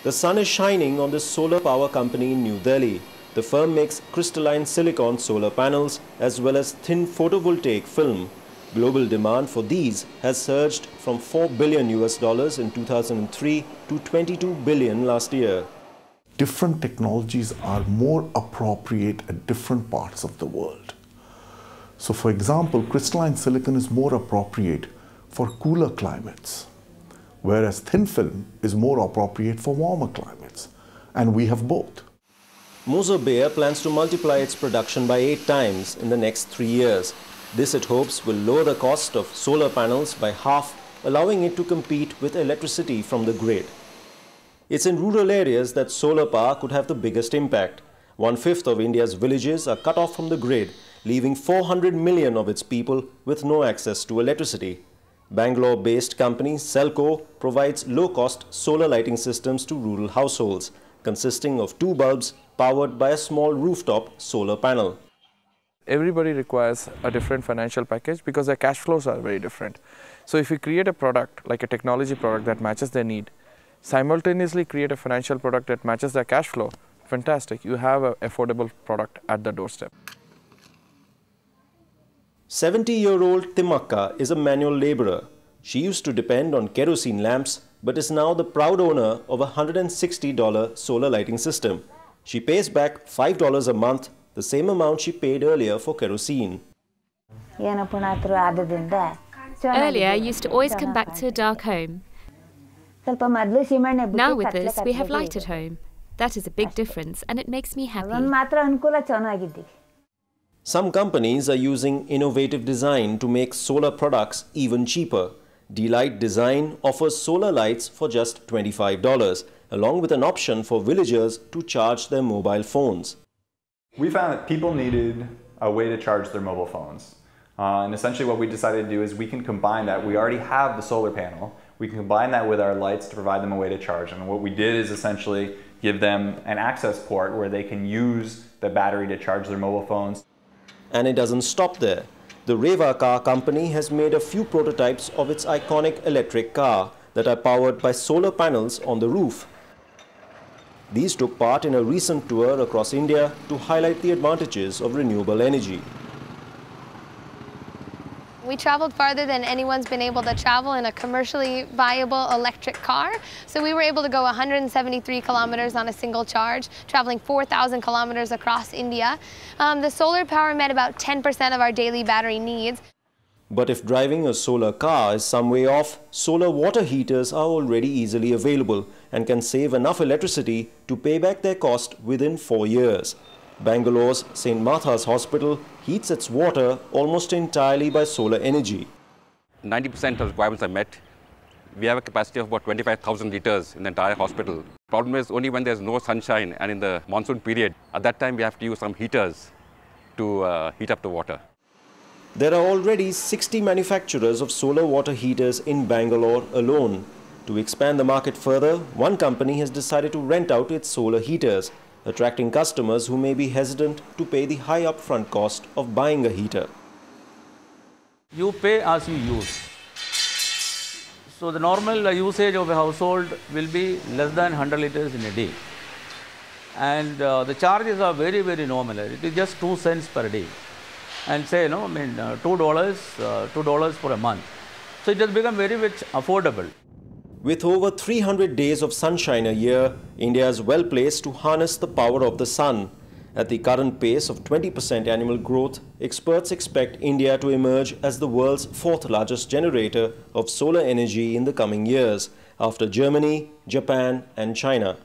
The sun is shining on this solar power company in New Delhi. The firm makes crystalline silicon solar panels as well as thin photovoltaic film. Global demand for these has surged from $4 billion in 2003 to $22 billion last year. Different technologies are more appropriate at different parts of the world. So for example, crystalline silicon is more appropriate for cooler climates, whereas thin film is more appropriate for warmer climates. And we have both. Moser Bayer plans to multiply its production by 8 times in the next 3 years. This, it hopes, will lower the cost of solar panels by half, allowing it to compete with electricity from the grid. It's in rural areas that solar power could have the biggest impact. 1/5 of India's villages are cut off from the grid, leaving 400 million of its people with no access to electricity. Bangalore-based company Selco provides low-cost solar lighting systems to rural households, consisting of 2 bulbs powered by a small rooftop solar panel. Everybody requires a different financial package because their cash flows are very different. So if you create a product, like a technology product that matches their need, simultaneously create a financial product that matches their cash flow, fantastic, you have an affordable product at the doorstep. 70-year-old Timakka is a manual laborer. She used to depend on kerosene lamps, but is now the proud owner of a $160 solar lighting system. She pays back $5 a month, the same amount she paid earlier for kerosene. Earlier, I used to always come back to a dark home. Now with this, we have light at home. That is a big difference and it makes me happy. Some companies are using innovative design to make solar products even cheaper. D-Light Design offers solar lights for just $25, along with an option for villagers to charge their mobile phones. We found that people needed a way to charge their mobile phones. And essentially what we decided to do is we can combine that. We already have the solar panel. We can combine that with our lights to provide them a way to charge. And what we did is essentially give them an access port where they can use the battery to charge their mobile phones. And it doesn't stop there. The Reva car company has made a few prototypes of its iconic electric car that are powered by solar panels on the roof. These took part in a recent tour across India to highlight the advantages of renewable energy. We traveled farther than anyone's been able to travel in a commercially viable electric car. So we were able to go 173 kilometers on a single charge, traveling 4,000 kilometers across India. The solar power met about 10% of our daily battery needs. But if driving a solar car is some way off, solar water heaters are already easily available and can save enough electricity to pay back their cost within 4 years. Bangalore's St. Martha's Hospital heats its water almost entirely by solar energy. 90% of requirements are met. We have a capacity of about 25,000 litres in the entire hospital. Problem is only when there's no sunshine and in the monsoon period, at that time we have to use some heaters to heat up the water. There are already 60 manufacturers of solar water heaters in Bangalore alone. To expand the market further, one company has decided to rent out its solar heaters, attracting customers who may be hesitant to pay the high upfront cost of buying a heater. You pay as you use. So the normal usage of a household will be less than 100 liters in a day. And the charges are very, very nominal. It is just 2 cents per day. And say, $2 for a month. So it has become very much affordable. With over 300 days of sunshine a year, India is well placed to harness the power of the sun. At the current pace of 20% annual growth, experts expect India to emerge as the world's 4th largest generator of solar energy in the coming years, after Germany, Japan and China.